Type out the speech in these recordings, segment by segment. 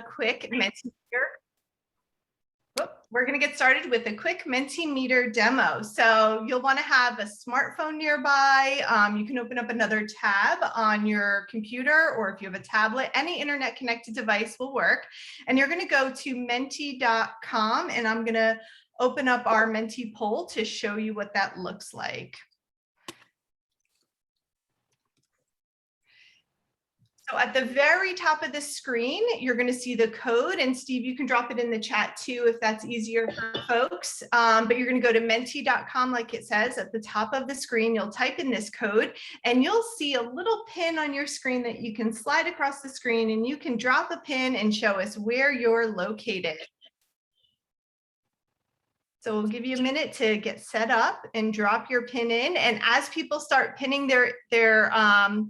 quick Mentimeter. We're going to get started with a quick Mentimeter demo. So you'll want to have a smartphone nearby. You can open up another tab on your computer, or if you have a tablet, any internet connected device will work. And you're going to go to menti.com, and I'm going to open up our Menti poll to show you what that looks like. So at the very top of the screen, you're going to see the code, and Steve, you can drop it in the chat too if that's easier for folks. But you're going to go to menti.com like it says at the top of the screen. You'll type in this code, and you'll see a little pin on your screen that you can slide across the screen, and you can drop a pin and show us where you're located. So we'll give you a minute to get set up and drop your pin in. And as people start pinning their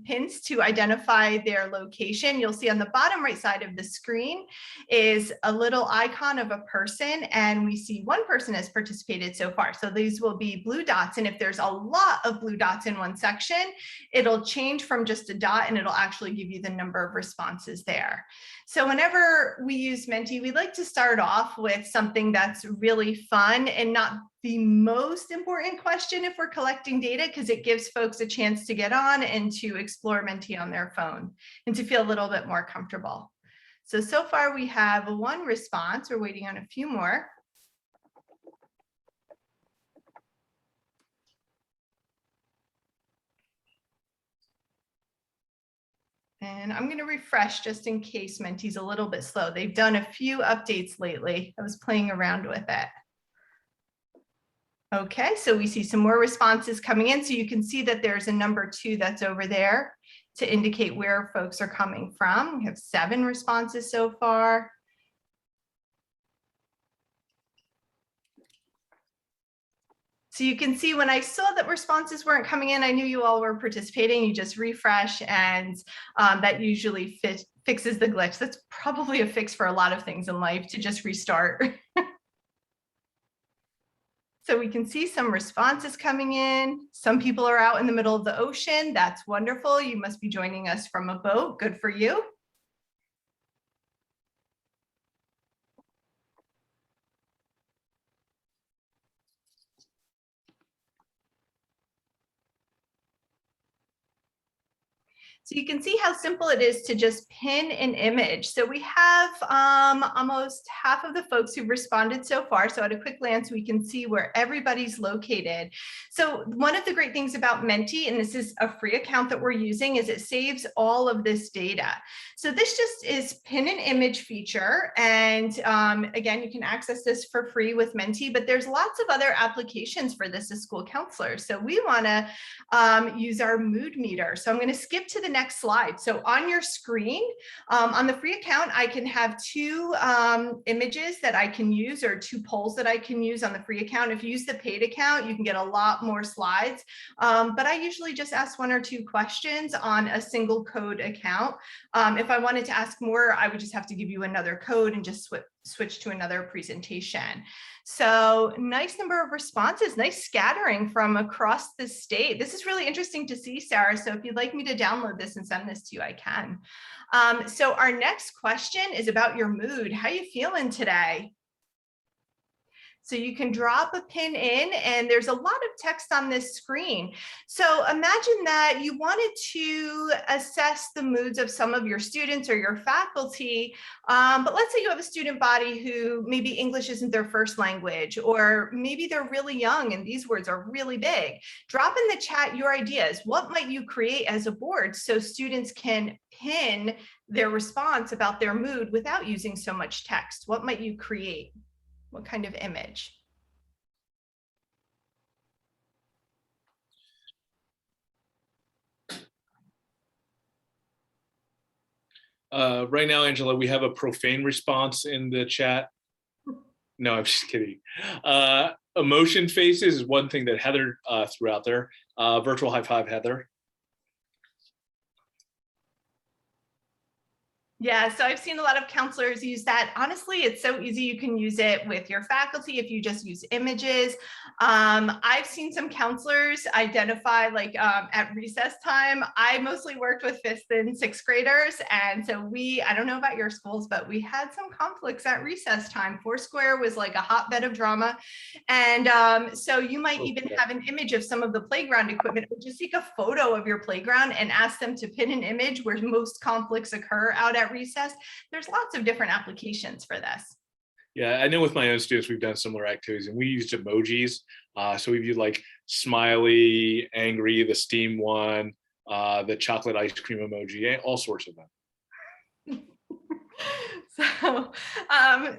pins to identify their location, you'll see on the bottom right side of the screen is a little icon of a person. And we see one person has participated so far. So these will be blue dots. And if there's a lot of blue dots in one section, it'll change from just a dot, and it'll actually give you the number of responses there. So whenever we use Menti, we like to start off with something that's really fun and not the most important question if we're collecting data, because it gives folks a chance to get on and to explore Menti on their phone and to feel a little bit more comfortable. So far we have one response. We're waiting on a few more. And I'm going to refresh just in case Menti's a little bit slow. They've done a few updates lately. I was playing around with it. Okay, so we see some more responses coming in. So you can see that there's a number 2 that's over there to indicate where folks are coming from. We have 7 responses so far. So you can see when I saw that responses weren't coming in, I knew you all were participating. You just refresh, and that usually fixes the glitch. That's probably a fix for a lot of things in life, to just restart. So we can see some responses coming in. Some people are out in the middle of the ocean. That's wonderful. You must be joining us from a boat. Good for you. So you can see how simple it is to just pin an image. So we have almost half of the folks who've responded so far. So at a quick glance, we can see where everybody's located. So one of the great things about Menti, and this is a free account that we're using, is it saves all of this data. So this just is pin an image feature. And again, you can access this for free with Menti, but there's lots of other applications for this as school counselors. So we want to use our mood meter. So I'm going to skip to the next slide. So on your screen, on the free account, I can have 2 images that I can use, or 2 polls that I can use on the free account. If you use the paid account, you can get a lot more slides. But I usually just ask 1 or 2 questions on a single code account. If I wanted to ask more, I would just have to give you another code and just switch to another presentation. So nice number of responses, nice scattering from across the state. This is really interesting to see, Sarah. So if you'd like me to download this and send this to you, I can. So our next question is about your mood. How you feeling today? So you can drop a pin in, and there's a lot of text on this screen. So imagine that you wanted to assess the moods of some of your students or your faculty, but let's say you have a student body who maybe English isn't their first language, or maybe they're really young and these words are really big. Drop in the chat your ideas. What might you create as a board so students can pin their response about their mood without using so much text? What might you create? What kind of image? Right now, Angela, we have a profane response in the chat. No, I'm just kidding. Emotion faces is one thing that Heather threw out there. Virtual high five, Heather. Yeah, so I've seen a lot of counselors use that. Honestly, it's so easy. You can use it with your faculty if you just use images. I've seen some counselors identify like at recess time. I mostly worked with 5th and 6th graders. And so I don't know about your schools, but we had some conflicts at recess time. Foursquare was like a hotbed of drama. And so you might even have an image of some of the playground equipment, or just take a photo of your playground and ask them to pin an image where most conflicts occur out at recess. There's lots of different applications for this. Yeah, I know with my own students, we've done similar activities and we used emojis. So we've used like smiley, angry, the steam one, the chocolate ice cream emoji, all sorts of them.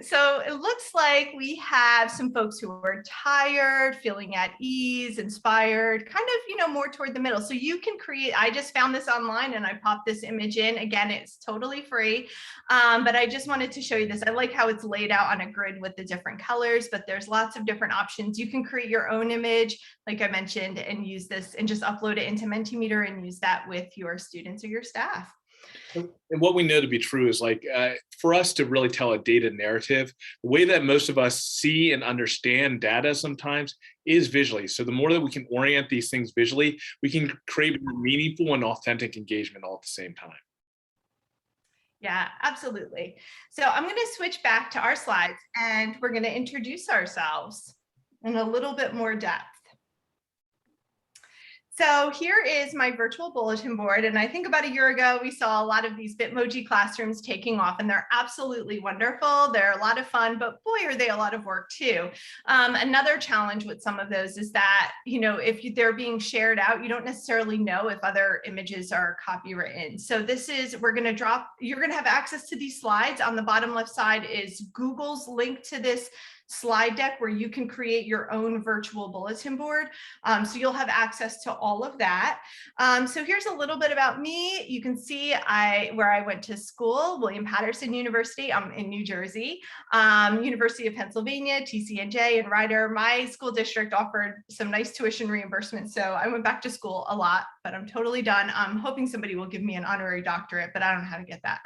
So it looks like we have some folks who are tired, feeling at ease, inspired, kind of, more toward the middle. So you can create, I just found this online and I popped this image in. Again, it's totally free, but I just wanted to show you this. I like how it's laid out on a grid with the different colors, but there's lots of different options. You can create your own image, like I mentioned, and use this and just upload it into Mentimeter and use that with your students or your staff. And what we know to be true is like for us to really tell a data narrative, the way that most of us see and understand data sometimes is visually. So the more that we can orient these things visually, we can create more meaningful and authentic engagement all at the same time. Yeah, absolutely. So I'm going to switch back to our slides and we're going to introduce ourselves in a little bit more depth. So here is my virtual bulletin board. And I think about a year ago, we saw a lot of these Bitmoji classrooms taking off, and they're absolutely wonderful. They're a lot of fun, but boy, are they a lot of work too. Another challenge with some of those is that, if they're being shared out, you don't necessarily know if other images are copywritten. So you're going to have access to these slides. On the bottom left side is Google's link to this slide deck where you can create your own virtual bulletin board. So you'll have access to all of that. So here's a little bit about me. You can see where I went to school, William Patterson University. I'm in New Jersey, University of Pennsylvania, TCNJ and Rider. My school district offered some nice tuition reimbursement. So I went back to school a lot, but I'm totally done. I'm hoping somebody will give me an honorary doctorate, but I don't know how to get that.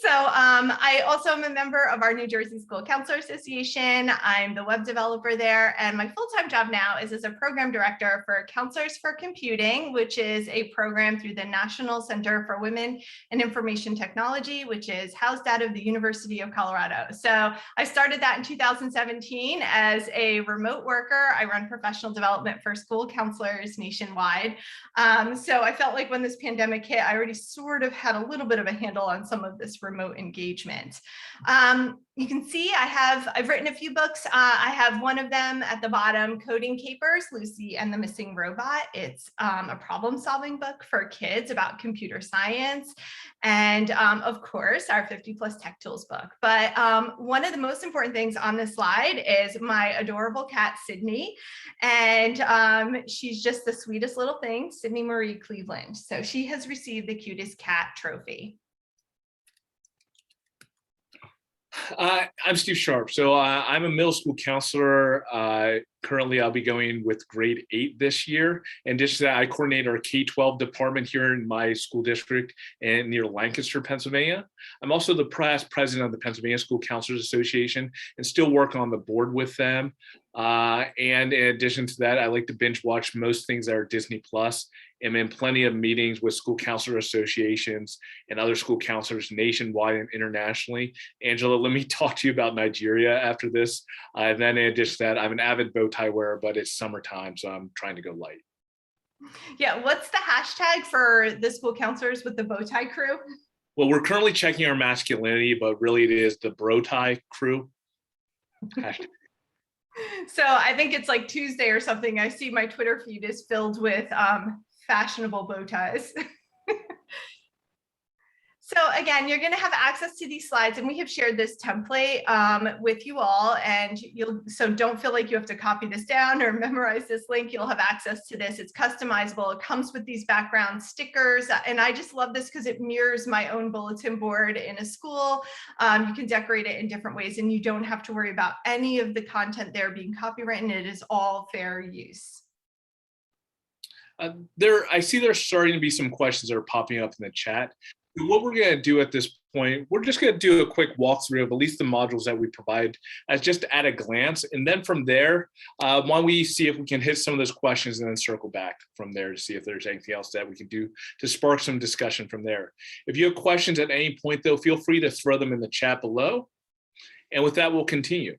So I also am a member of our New Jersey School Counselor Association. I'm the web developer there, and my full-time job now is as a program director for Counselors for Computing, which is a program through the National Center for Women and Information Technology, which is housed out of the University of Colorado. So I started that in 2017 as a remote worker. I run professional development for school counselors nationwide. So I felt like when this pandemic hit, I already sort of had a little bit of a handle on some of this remote engagement. You can see I've written a few books. I have one of them at the bottom, Coding Capers, Lucy and the Missing Robot. It's a problem-solving book for kids about computer science. And of course, our 50+ Tech Tools book. But one of the most important things on this slide is my adorable cat, Sydney. And she's just the sweetest little thing, Sydney Marie Cleveland. So she has received the cutest cat trophy. I'm Steve Sharp. So I'm a middle school counselor. Currently, I'll be going with grade 8 this year. And just that, I coordinate our K-12 department here in my school district and near Lancaster, Pennsylvania. I'm also the past president of the Pennsylvania School Counselors Association and still work on the board with them. And in addition to that, I like to binge watch most things that are Disney Plus. I'm in plenty of meetings with school counselor associations and other school counselors nationwide and internationally. Angela, let me talk to you about Nigeria after this. And then in addition to that, I'm an avid bow tie wearer, but it's summertime, so I'm trying to go light. Yeah, what's the hashtag for the school counselors with the bow tie crew? Well, we're currently checking our masculinity, but really it is the bro tie crew. Hashtag. So I think it's like Tuesday or something. I see my Twitter feed is filled with fashionable bow ties. So again, you're going to have access to these slides, and we have shared this template with you all, and so don't feel like you have to copy this down or memorize this link. You'll have access to this. It's customizable. It comes with these background stickers, and I just love this because it mirrors my own bulletin board in a school. You can decorate it in different ways, and you don't have to worry about any of the content there being copywritten. It is all fair use. I see there's starting to be some questions that are popping up in the chat. What we're going to do at this point, we're just going to do a quick walkthrough of at least the modules that we provide as just at a glance. And then from there, why don't we see if we can hit some of those questions and then circle back from there to see if there's anything else that we can do to spark some discussion from there. If you have questions at any point, though, feel free to throw them in the chat below. And with that, we'll continue.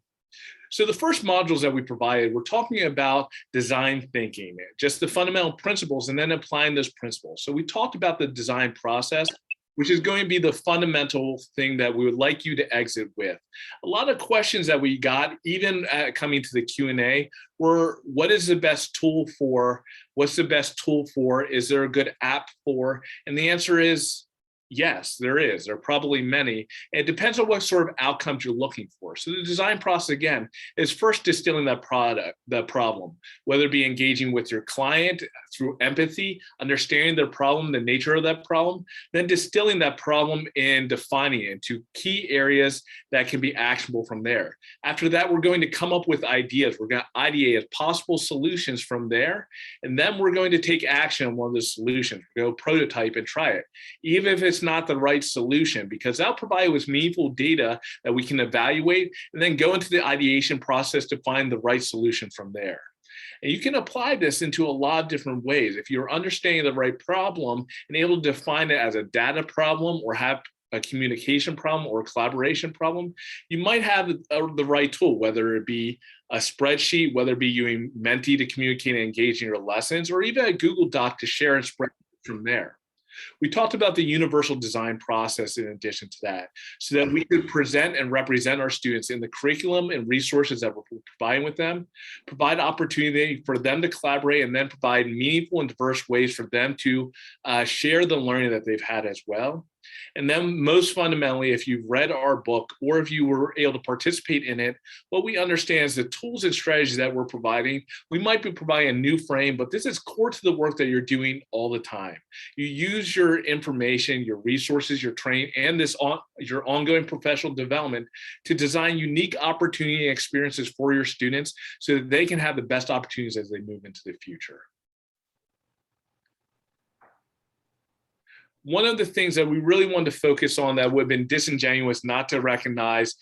So the first modules that we provided, we're talking about design thinking, just the fundamental principles and then applying those principles. So we talked about the design process, which is going to be the fundamental thing that we would like you to exit with. A lot of questions that we got, even coming to the Q&A, were what is the best tool for? What's the best tool for? Is there a good app for? And the answer is yes, there is. There are probably many. It depends on what sort of outcomes you're looking for. So the design process, again, is first distilling that problem, whether it be engaging with your client through empathy, understanding their problem, the nature of that problem, then distilling that problem and defining it into key areas that can be actionable from there. After that, we're going to come up with ideas. We're going to ideate possible solutions from there. And then we're going to take action on one of those solutions. We're going to prototype and try it, even if it's not the right solution, because that'll provide with meaningful data that we can evaluate and then go into the ideation process to find the right solution from there. And you can apply this into a lot of different ways. If you're understanding the right problem and able to define it as a data problem or have a communication problem or a collaboration problem, you might have the right tool, whether it be a spreadsheet, whether it be using Menti to communicate and engage in your lessons, or even a Google Doc to share and spread from there. We talked about the universal design process in addition to that, so that we could present and represent our students in the curriculum and resources that we're providing with them, provide opportunity for them to collaborate, and then provide meaningful and diverse ways for them to share the learning that they've had as well. And then most fundamentally, if you've read our book or if you were able to participate in it, what we understand is the tools and strategies that we're providing, we might be providing a new frame, but this is core to the work that you're doing all the time. You use your information, your resources, your training, and your ongoing professional development to design unique opportunity and experiences for your students so that they can have the best opportunities as they move into the future. One of the things that we really wanted to focus on that would have been disingenuous not to recognize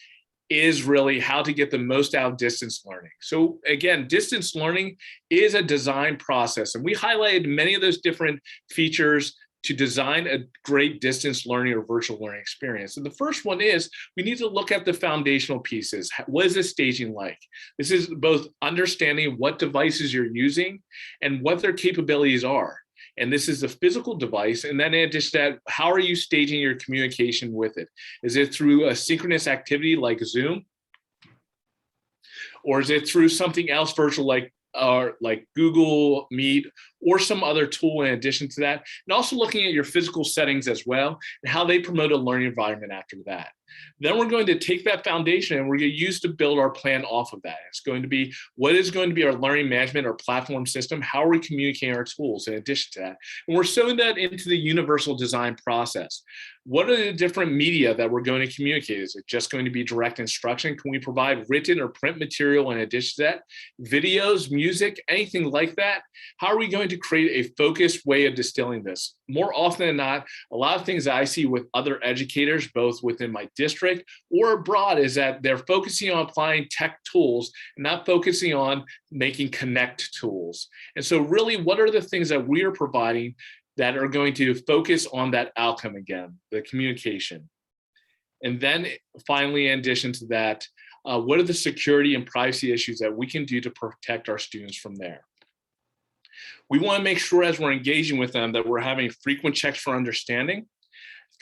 is really how to get the most out of distance learning. So again, distance learning is a design process, and we highlighted many of those different features to design a great distance learning or virtual learning experience. And the first one is we need to look at the foundational pieces. What is the staging like? This is both understanding what devices you're using and what their capabilities are. And this is the physical device. And then in addition to that, how are you staging your communication with it? Is it through a synchronous activity like Zoom? Or is it through something else virtual like Google Meet or some other tool in addition to that? And also looking at your physical settings as well and how they promote a learning environment after that. Then we're going to take that foundation and we're going to use to build our plan off of that. It's going to be, what is going to be our learning management or platform system? How are we communicating our tools in addition to that? And we're sewing that into the universal design process. What are the different media that we're going to communicate? Is it just going to be direct instruction? Can we provide written or print material in addition to that? Videos, music, anything like that? How are we going to create a focused way of distilling this? More often than not, a lot of things that I see with other educators, both within my district or abroad, is that they're focusing on applying tech tools and not focusing on making connect tools. And so really, what are the things that we are providing that are going to focus on that outcome again, the communication? And then finally, in addition to that, what are the security and privacy issues that we can do to protect our students from there? We want to make sure as we're engaging with them that we're having frequent checks for understanding.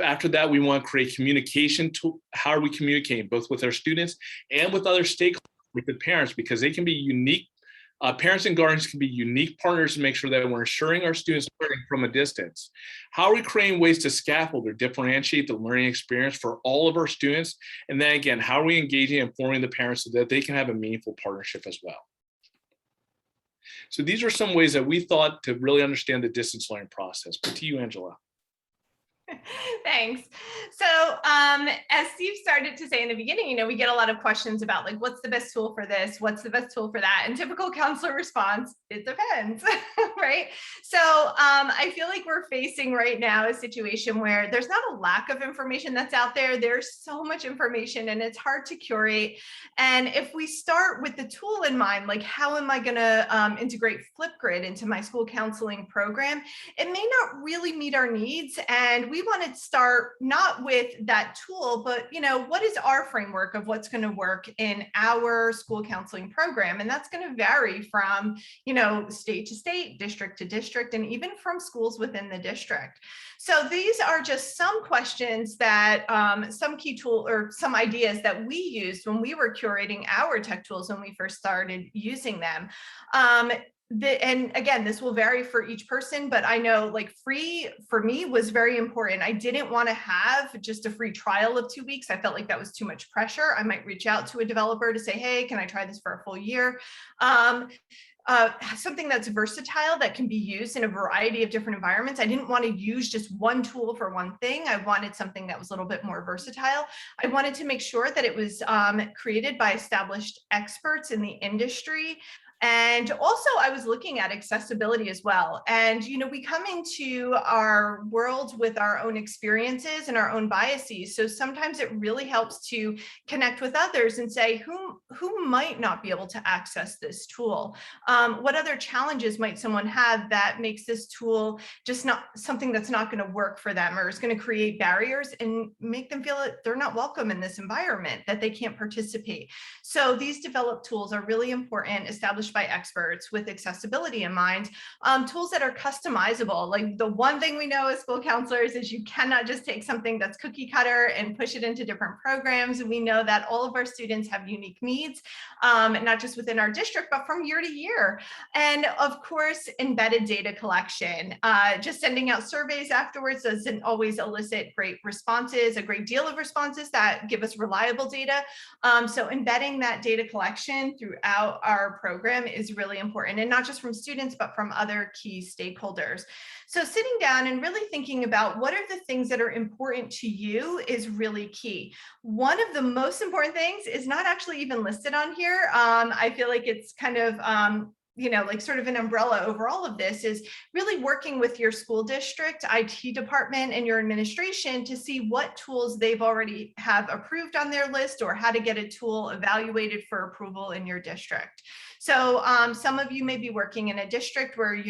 After that, we want to create communication to how are we communicating both with our students and with other stakeholders, with the parents, because they can be unique. Parents and guardians can be unique partners to make sure that we're ensuring our students learning from a distance. How are we creating ways to scaffold or differentiate the learning experience for all of our students? And then again, how are we engaging and informing the parents so that they can have a meaningful partnership as well? So these are some ways that we thought to really understand the distance learning process. But to you, Angela. Thanks. So as Steve started to say in the beginning, we get a lot of questions about like, what's the best tool for this? What's the best tool for that? And typical counselor response, it depends, right? So I feel like we're facing right now a situation where there's not a lack of information that's out there. There's so much information and it's hard to curate. And if we start with the tool in mind, like how am I going to integrate Flipgrid into my school counseling program? It may not really meet our needs. And we want to start not with that tool, but what is our framework of what's going to work in our school counseling program? And that's going to vary from, state to state, district to district, and even from schools within the district. So these are just some questions that some key tool or some ideas that we used when we were curating our tech tools when we first started using them. And again, this will vary for each person, but I know like free for me was very important. I didn't want to have just a free trial of 2 weeks. I felt like that was too much pressure. I might reach out to a developer to say, hey, can I try this for a full year? Something that's versatile that can be used in a variety of different environments. I didn't want to use just one tool for one thing. I wanted something that was a little bit more versatile. I wanted to make sure that it was created by established experts in the industry. And also I was looking at accessibility as well. And, we come into our world with our own experiences and our own biases. So sometimes it really helps to connect with others and say, who might not be able to access this tool? What other challenges might someone have that makes this tool just not something that's not going to work for them or is going to create barriers and make them feel that they're not welcome in this environment, that they can't participate. So these developed tools are really important, established by experts with accessibility in mind, tools that are customizable. Like the one thing we know as school counselors is you cannot just take something that's cookie cutter and push it into different programs. We know that all of our students have unique needs, not just within our district, but from year to year. And of course, embedded data collection. Just sending out surveys afterwards doesn't always elicit great responses, a great deal of responses that give us reliable data. So embedding that data collection throughout our program is really important, and not just from students, but from other key stakeholders. So sitting down and really thinking about what are the things that are important to you is really key. One of the most important things is not actually even listed on here. I feel like it's kind of like sort of an umbrella over all of this is really working with your school district, IT department, and your administration to see what tools they've already have approved on their list or how to get a tool evaluated for approval in your district. So some of you may be working in a district where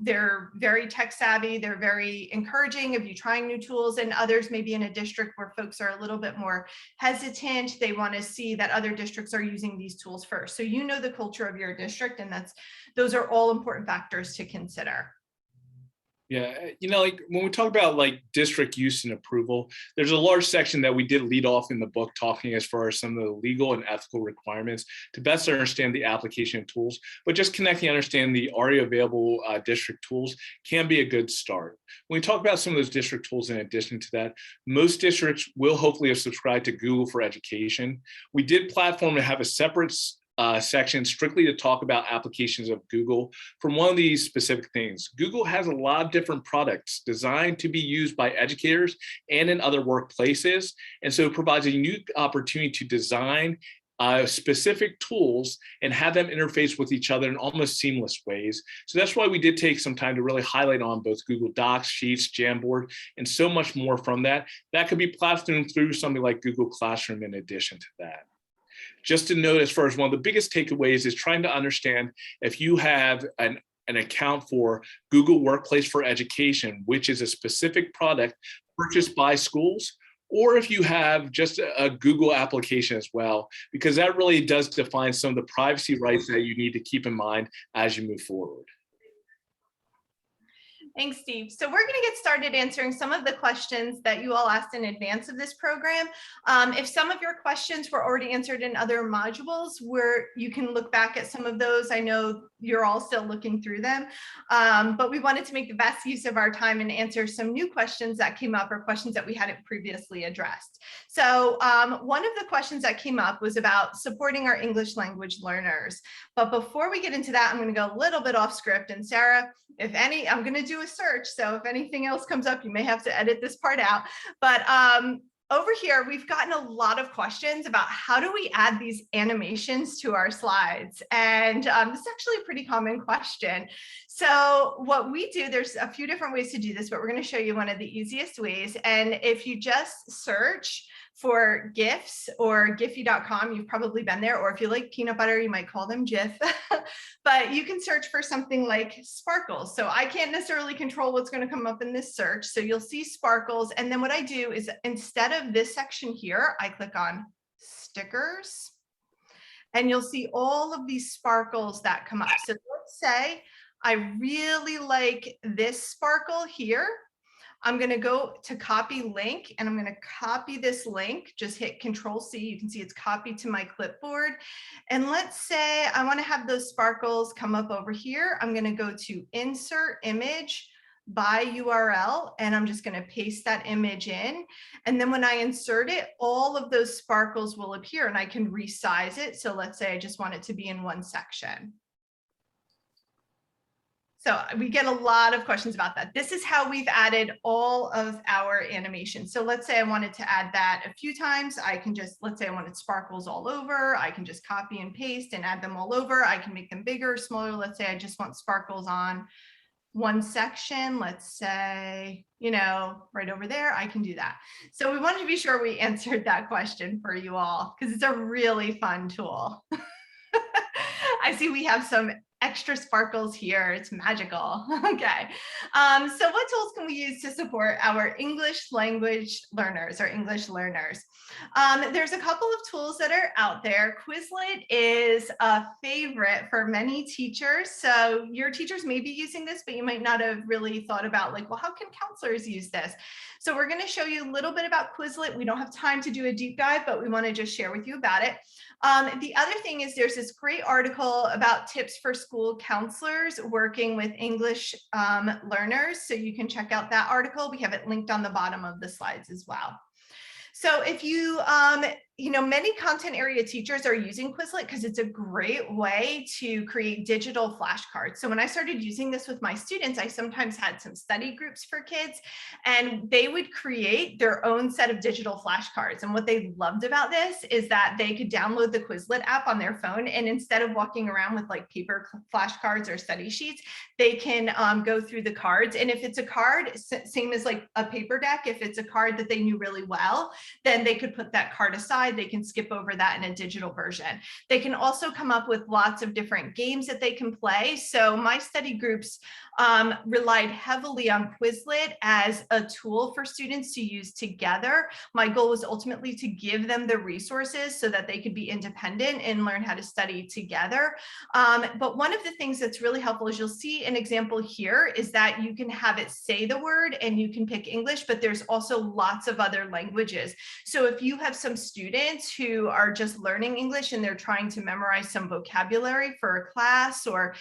they're very tech savvy, they're very encouraging of you trying new tools, and others may be in a district where folks are a little bit more hesitant. They want to see that other districts are using these tools first. So the culture of your district, and those are all important factors to consider. Yeah, like when we talk about like district use and approval, there's a large section that we did lead off in the book talking as far as some of the legal and ethical requirements to best understand the application of tools, but just connecting, understand the already available district tools can be a good start. When we talk about some of those district tools in addition to that, most districts will hopefully have subscribed to Google for Education. We did platform to have a separate section strictly to talk about applications of Google from one of these specific things. Google has a lot of different products designed to be used by educators and in other workplaces. And so it provides a unique opportunity to design specific tools and have them interface with each other in almost seamless ways. So that's why we did take some time to really highlight on both Google Docs, Sheets, Jamboard, and so much more from that. That could be platformed through something like Google Classroom in addition to that. Just to note, as far as one of the biggest takeaways is trying to understand if you have an account for Google Workplace for Education, which is a specific product purchased by schools, or if you have just a Google application as well, because that really does define some of the privacy rights that you need to keep in mind as you move forward. Thanks, Steve. So we're going to get started answering some of the questions that you all asked in advance of this program. If some of your questions were already answered in other modules, you can look back at some of those. I know you're all still looking through them, but we wanted to make the best use of our time and answer some new questions that came up or questions that we hadn't previously addressed. So one of the questions that came up was about supporting our English language learners. But before we get into that, I'm going to go a little bit off script. And Sarah, I'm going to do a a search. So if anything else comes up, you may have to edit this part out. But over here, we've gotten a lot of questions about how do we add these animations to our slides? And this is actually a pretty common question. So what we do, there's a few different ways to do this, but we're going to show you one of the easiest ways. And if you just search for GIFs or Giphy.com, you've probably been there, or if you like peanut butter, you might call them GIF, but you can search for something like sparkles. So I can't necessarily control what's going to come up in this search. So you'll see sparkles. And then what I do is instead of this section here, I click on stickers and you'll see all of these sparkles that come up. So let's say I really like this sparkle here. I'm going to go to copy link and I'm going to copy this link. Just hit Control C. You can see it's copied to my clipboard. And let's say I want to have those sparkles come up over here. I'm going to go to Insert Image by URL and I'm just going to paste that image in. And then when I insert it, all of those sparkles will appear and I can resize it. So let's say I just want it to be in one section. So we get a lot of questions about that. This is how we've added all of our animations. So let's say I wanted to add that a few times. I can just, let's say I wanted sparkles all over. I can just copy and paste and add them all over. I can make them bigger, smaller. Let's say I just want sparkles on one section. Let's say, you know, right over there, I can do that. So we wanted to be sure we answered that question for you all because it's a really fun tool. I see we have some extra sparkles here. It's magical. Okay. So what tools can we use to support our English language learners or English learners? There's a couple of tools that are out there. Quizlet is a favorite for many teachers. So your teachers may be using this, but you might not have really thought about like, well, how can counselors use this? So we're going to show you a little bit about Quizlet. We don't have time to do a deep dive, but we want to just share with you about it. The other thing is there's this great article about tips for school counselors working with English learners. So you can check out that article. We have it linked on the bottom of the slides as well. So if you, you know, many content area teachers are using Quizlet because it's a great way to create digital flashcards. So when I started using this with my students, I sometimes had some study groups for kids and they would create their own set of digital flashcards. And what they loved about this is that they could download the Quizlet app on their phone. And instead of walking around with like paper flashcards or study sheets, they can go through the cards. And if it's a card, same as like a paper deck, if it's a card that they knew really well, then they could put that card aside. They can skip over that in a digital version. They can also come up with lots of different games that they can play. So my study groups relied heavily on Quizlet as a tool for students to use together. My goal was ultimately to give them the resources so that they could be independent and learn how to study together. But one of the things that's really helpful is you'll see an example here is that you can have it say the word and you can pick English, but there's also lots of other languages. So if you have some students who are just learning English and they're trying to memorize some vocabulary for a class or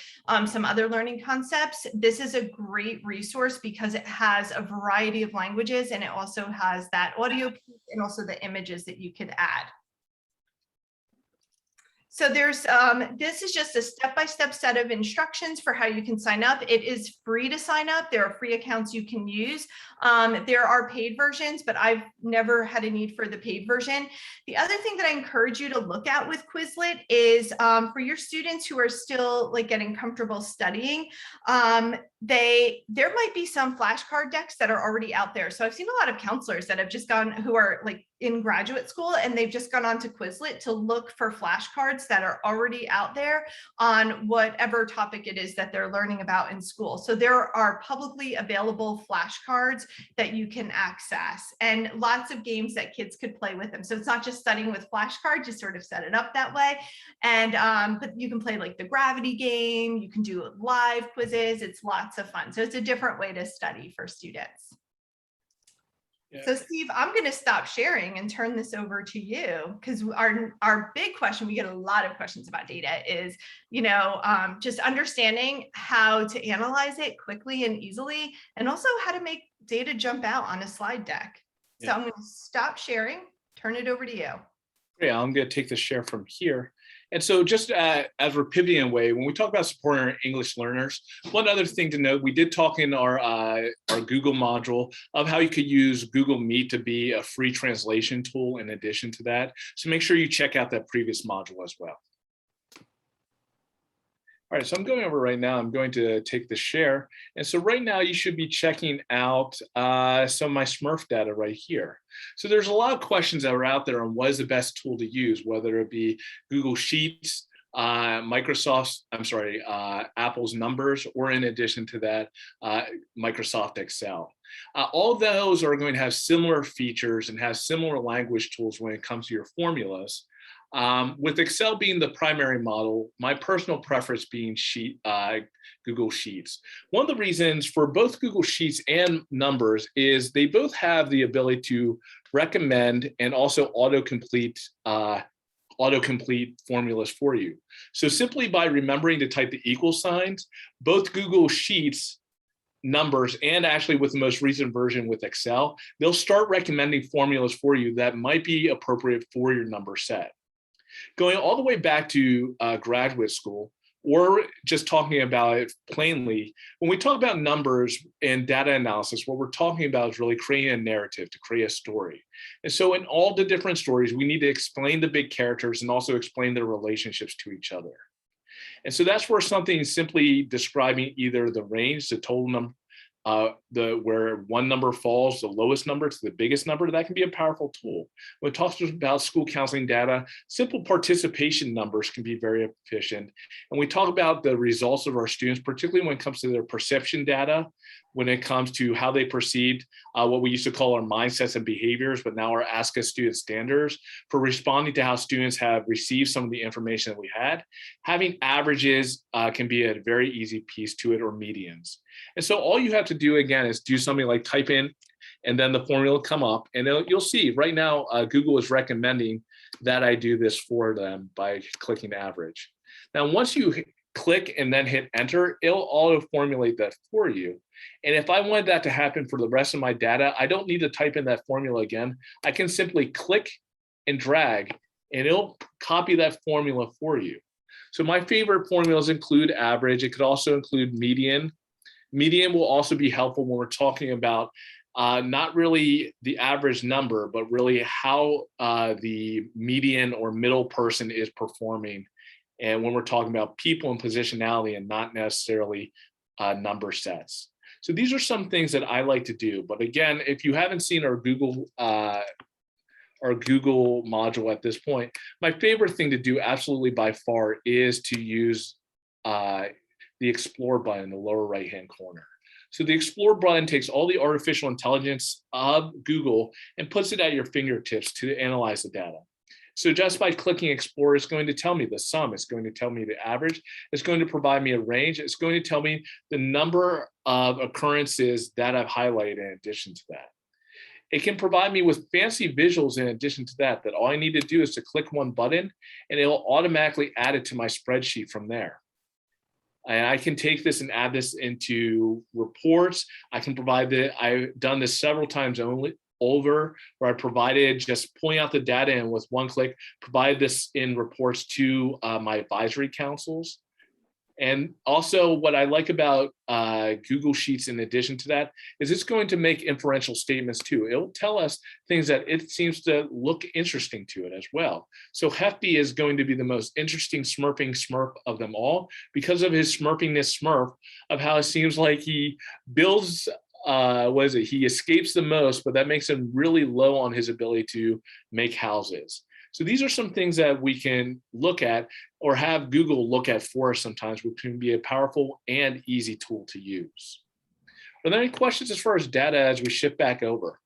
some other learning concepts, this is a great resource because it has a variety of languages and it also has that audio piece and also the images that you could add. So there's, this is just a step-by-step set of instructions for how you can sign up. It is free to sign up. There are free accounts you can use. There are paid versions, but I've never had a need for the paid version. The other thing that I encourage you to look at with Quizlet is for your students who are still like getting comfortable studying, there might be some flashcard decks that are already out there. So I've seen a lot of counselors that have just gone, who are like in graduate school, and they've just gone on to Quizlet to look for flashcards that are already out there on whatever topic it is that they're learning about in school. So there are publicly available flashcards that you can access and lots of games that kids could play with them. So it's not just studying with flashcards, just sort of set it up that way. And but you can play like the gravity game, you can do live quizzes, it's lots of fun. So it's a different way to study for students. Yeah. So Steve, I'm going to stop sharing and turn this over to you because our big question, we get a lot of questions about data is, you know, just understanding how to analyze it quickly and easily, and also how to make data jump out on a slide deck. Yeah. So I'm going to stop sharing, turn it over to you. Great, I'm going to take the share from here. And so just as we're pivoting away, when we talk about supporting our English learners, one other thing to note, we did talk in our Google module of how you could use Google Meet to be a free translation tool in addition to that. So make sure you check out that previous module as well. All right, so I'm going over right now. I'm going to take the share. And so right now you should be checking out some of my Smurf data right here. So there's a lot of questions that are out there on what is the best tool to use, whether it be Google Sheets, Apple's Numbers, or in addition to that, Microsoft Excel. All of those are going to have similar features and have similar language tools when it comes to your formulas. With Excel being the primary model, my personal preference being Google Sheets. One of the reasons for both Google Sheets and Numbers is they both have the ability to recommend and also autocomplete formulas for you. So simply by remembering to type the equal signs, both Google Sheets, Numbers, and actually with the most recent version with Excel, they'll start recommending formulas for you that might be appropriate for your number set. Going all the way back to graduate school, or just talking about it plainly, when we talk about numbers and data analysis, what we're talking about is really creating a narrative to create a story. And so in all the different stories, we need to explain the big characters and also explain their relationships to each other. And so that's where something simply describing either the range, the total number, where one number falls, the lowest number to the biggest number, that can be a powerful tool. When it talks about school counseling data, simple participation numbers can be very efficient. And we talk about the results of our students, particularly when it comes to their perception data, when it comes to how they perceived what we used to call our mindsets and behaviors, but now our Ask a Student standards for responding to how students have received some of the information that we had. Having averages can be a very easy piece to it, or medians. And so all you have to do, again, is do something like type in, and then the formula will come up, and you'll see right now Google is recommending that I do this for them by clicking average. Now, once you click and then hit enter, it'll auto formulate that for you. And if I wanted that to happen for the rest of my data, I don't need to type in that formula again. I can simply click and drag, and it'll copy that formula for you. So my favorite formulas include average. It could also include median. Median will also be helpful when we're talking about not really the average number, but really how the median or middle person is performing. And when we're talking about people and positionality and not necessarily number sets. So these are some things that I like to do. But again, if you haven't seen our Google module at this point, my favorite thing to do absolutely by far is to use the Explore button in the lower right-hand corner. So the Explore button takes all the artificial intelligence of Google and puts it at your fingertips to analyze the data. So just by clicking Explore, it's going to tell me the sum, it's going to tell me the average, it's going to provide me a range, it's going to tell me the number of occurrences that I've highlighted in addition to that. It can provide me with fancy visuals in addition to that, that all I need to do is to click one button and it'll automatically add it to my spreadsheet from there. And I can take this and add this into reports. I can provide I've done this several times over, where I provided just pulling out the data and with one click, provide this in reports to my advisory councils. And also what I like about Google Sheets in addition to that is it's going to make inferential statements too. It'll tell us things that it seems to look interesting to it as well. So Hefty is going to be the most interesting smurfing Smurf of them all because of his smurfiness Smurf, of how it seems like he builds, he escapes the most, but that makes him really low on his ability to make houses. So these are some things that we can look at or have Google look at for us sometimes, which can be a powerful and easy tool to use. Are there any questions as far as data as we shift back over?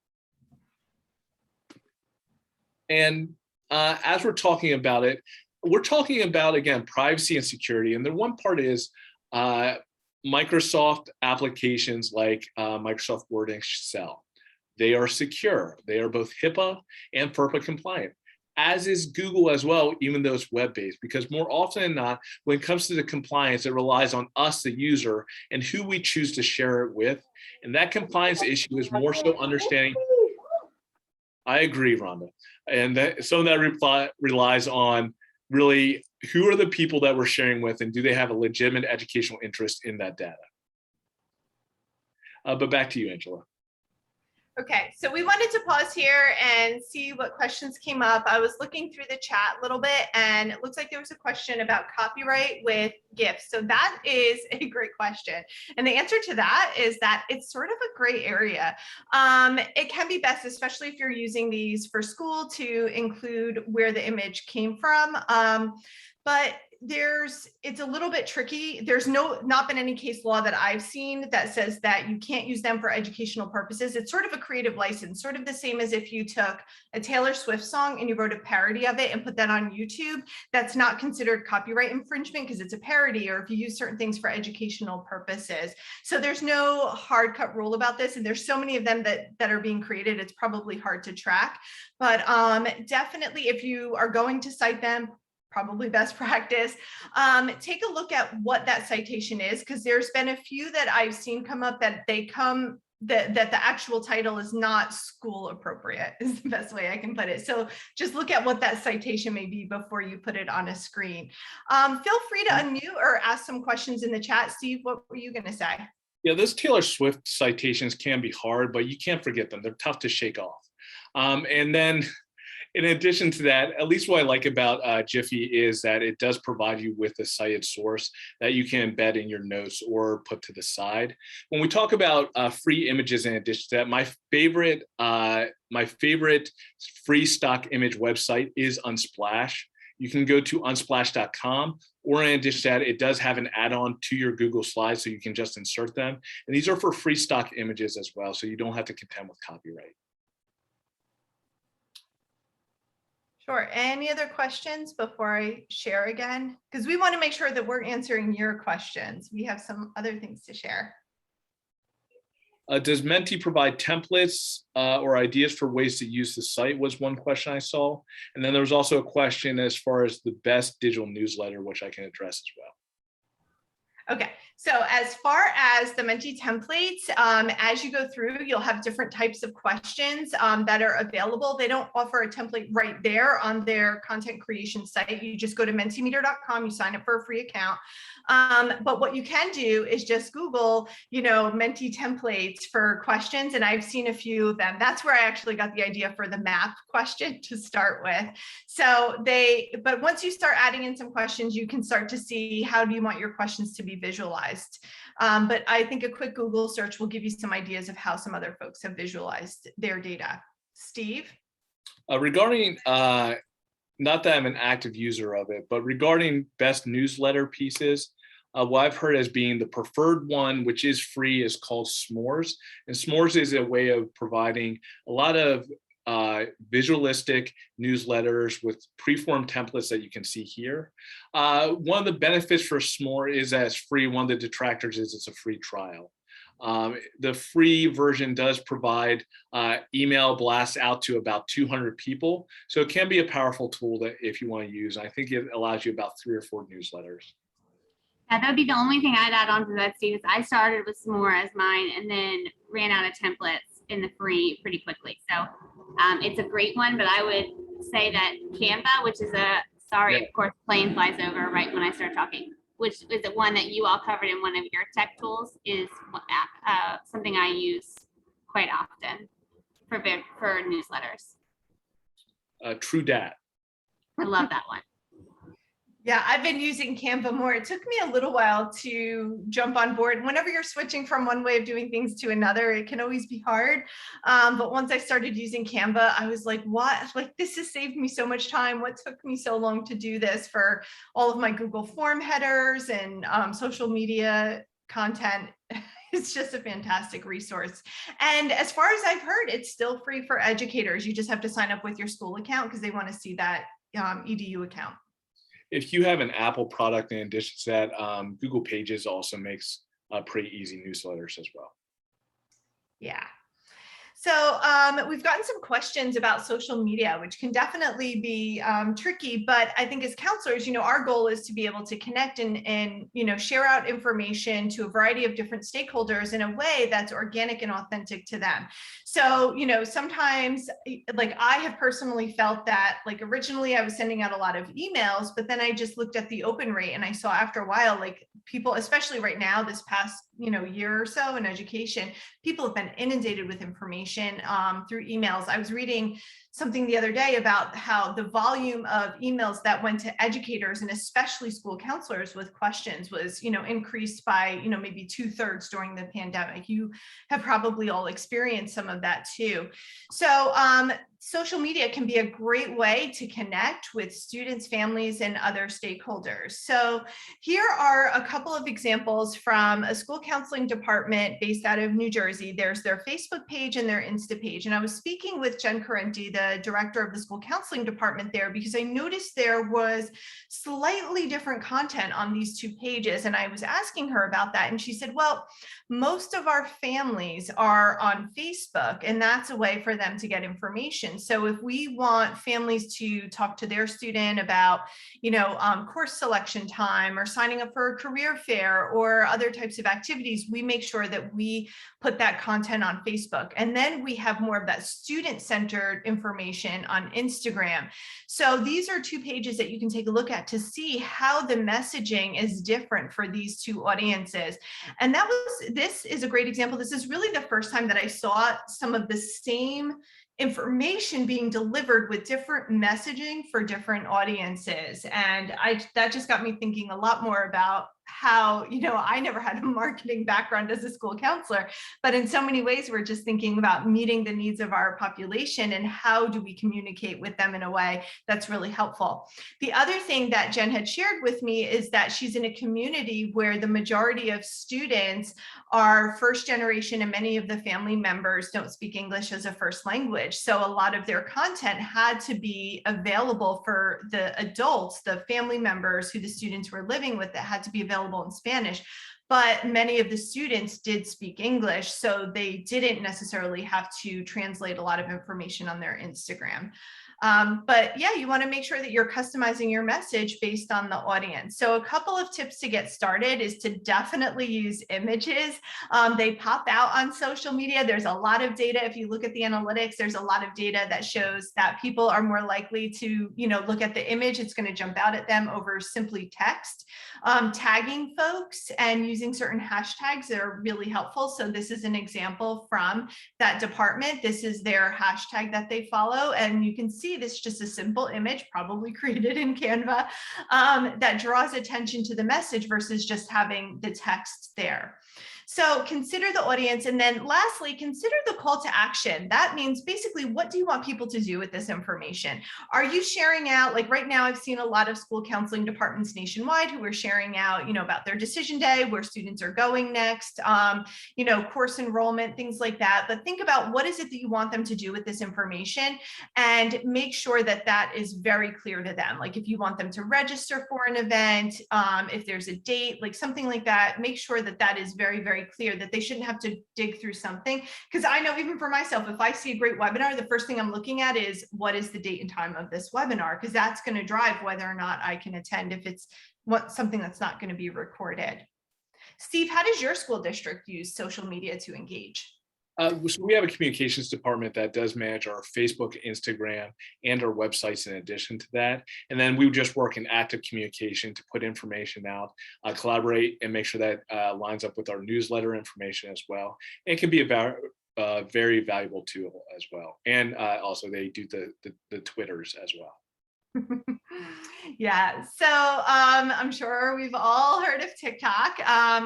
And as we're talking about it, we're talking about, again, privacy and security. And the one part is Microsoft applications like Microsoft Word and Excel. They are secure. They are both HIPAA and FERPA compliant, as is Google as well, even though it's web-based, because more often than not, when it comes to the compliance, it relies on us, the user, and who we choose to share it with. And that compliance issue is more so understanding I agree, Rhonda. And some of that relies on really who are the people that we're sharing with, and do they have a legitimate educational interest in that data? But back to you, Angela. Okay, so we wanted to pause here and see what questions came up. I was looking through the chat a little bit, and it looks like there was a question about copyright with GIFs. So that is a great question. And the answer to that is that it's sort of a gray area. It can be best, especially if you're using these for school, to include where the image came from. But it's a little bit tricky. There's not been any case law that I've seen that says that you can't use them for educational purposes. It's sort of a creative license, sort of the same as if you took a Taylor Swift song and you wrote a parody of it and put that on YouTube. That's not considered copyright infringement because it's a parody, or if you use certain things for educational purposes. So there's no hard cut rule about this, and there's so many of them that are being created, it's probably hard to track. But definitely, if you are going to cite them, probably best practice, take a look at what that citation is, because there's been a few that I've seen come up that that the actual title is not school appropriate, is the best way I can put it. So just look at what that citation may be before you put it on a screen. Feel free to unmute or ask some questions in the chat. Steve, what were you going to say? Yeah, those Taylor Swift citations can be hard, but you can't forget them. They're tough to shake off. And then in addition to that, at least what I like about Jiffy is that it does provide you with a cited source that you can embed in your notes or put to the side. When we talk about free images, in addition to that, my favorite free stock image website is Unsplash. You can go to unsplash.com, or in addition to that, it does have an add-on to your Google Slides, so you can just insert them. And these are for free stock images as well, so you don't have to contend with copyright. Sure. Any other questions before I share again? Because we want to make sure that we're answering your questions. We have some other things to share. Does Menti provide templates or ideas for ways to use the site, was one question I saw. And then there was also a question as far as the best digital newsletter, which I can address as well. Okay, so as far as the Menti templates, as you go through, you'll have different types of questions that are available. They don't offer a template right there on their content creation site. You just go to mentimeter.com, you sign up for a free account. But what you can do is just Google, Menti templates for questions. And I've seen a few of them. That's where I actually got the idea for the map question to start with. So but once you start adding in some questions, you can start to see how do you want your questions to be visualized. But I think a quick Google search will give you some ideas of how some other folks have visualized their data. Steve? Regarding, not that I'm an active user of it, but regarding best newsletter pieces, what I've heard as being the preferred one, which is free, is called Smores. And Smores is a way of providing a lot of visualistic newsletters with preformed templates that you can see here. One of the benefits for Smore is that it's free. One of the detractors is it's a free trial. The free version does provide email blasts out to about 200 people. So it can be a powerful tool that if you want to use. I think it allows you about 3 or 4 newsletters. Yeah, that'd be the only thing I'd add on to that, Steve, is I started with Smore as mine and then ran out of templates in the free pretty quickly. So it's a great one, but I would say that Canva, which is of course, plane flies over right when I start talking, which is the one that you all covered in one of your tech tools, is something I use quite often for newsletters. True dat. I love that one. Yeah, I've been using Canva more. It took me a little while to jump on board. Whenever you're switching from one way of doing things to another, it can always be hard. But once I started using Canva, I was like, what? Like, this has saved me so much time. What took me so long to do this for all of my Google form headers and social media content? It's just a fantastic resource. And as far as I've heard, it's still free for educators. You just have to sign up with your school account because they want to see that EDU account. If you have an Apple product, in addition to that, Google Pages also makes pretty easy newsletters as well. Yeah. So we've gotten some questions about social media, which can definitely be tricky, but I think as counselors, our goal is to be able to connect and share out information to a variety of different stakeholders in a way that's organic and authentic to them. So, sometimes like I have personally felt that like originally I was sending out a lot of emails, but then I just looked at the open rate and I saw after a while, like people, especially right now, this past, year or so in education, people have been inundated with information through emails. I was reading something the other day about how the volume of emails that went to educators and especially school counselors with questions was, increased by, maybe 2/3 during the pandemic. You have probably all experienced some of that too. So social media can be a great way to connect with students, families, and other stakeholders. So here are a couple of examples from a school counseling department based out of New Jersey. There's their Facebook page and their Insta page. And I was speaking with Jen Correnti, the director of the school counseling department there, because I noticed there was slightly different content on these two pages. And I was asking her about that. And she said, well, most of our families are on Facebook, and that's a way for them to get information. So if we want families to talk to their student about, course selection time or signing up for a career fair or other types of activities, we make sure that we put that content on Facebook. And then we have more of that student-centered information on Instagram. So these are two pages that you can take a look at to see how the messaging is different for these two audiences. And this is a great example. This is really the first time that I saw some of the same information being delivered with different messaging for different audiences. And that just got me thinking a lot more about how, I never had a marketing background as a school counselor, but in so many ways, we're just thinking about meeting the needs of our population and how do we communicate with them in a way that's really helpful. The other thing that Jen had shared with me is that she's in a community where the majority of students are first generation and many of the family members don't speak English as a first language. So a lot of their content had to be available for the adults, the family members who the students were living with, that had to be available in Spanish. But many of the students did speak English, so they didn't necessarily have to translate a lot of information on their Instagram. But yeah, you want to make sure that you're customizing your message based on the audience. So a couple of tips to get started is to definitely use images. They pop out on social media. There's a lot of data. If you look at the analytics, there's a lot of data that shows that people are more likely to, look at the image. It's going to jump out at them over simply text. Tagging folks and using certain hashtags are really helpful. So this is an example from that department. This is their hashtag that they follow. And you can see this is just a simple image, probably created in Canva, that draws attention to the message versus just having the text there. So consider the audience. And then lastly, consider the call to action. That means basically, what do you want people to do with this information? Are you sharing out, like right now, I've seen a lot of school counseling departments nationwide who are sharing out, about their decision day, where students are going next, course enrollment, things like that. But think about what is it that you want them to do with this information and make sure that that is very clear to them. Like if you want them to register for an event, if there's a date, like something like that, make sure that that is very, very clear, that they shouldn't have to dig through something. Because I know even for myself, if I see a great webinar, the first thing I'm looking at is what is the date and time of this webinar, because that's going to drive whether or not I can attend if it's something that's not going to be recorded. Steve, how does your school district use social media to engage? So we have a communications department that does manage our Facebook, Instagram, and our websites in addition to that. And then we just work in active communication to put information out, collaborate, and make sure that lines up with our newsletter information as well. And it can be about a very valuable tool as well. And also they do the Twitters as well. Yeah, so I'm sure we've all heard of TikTok,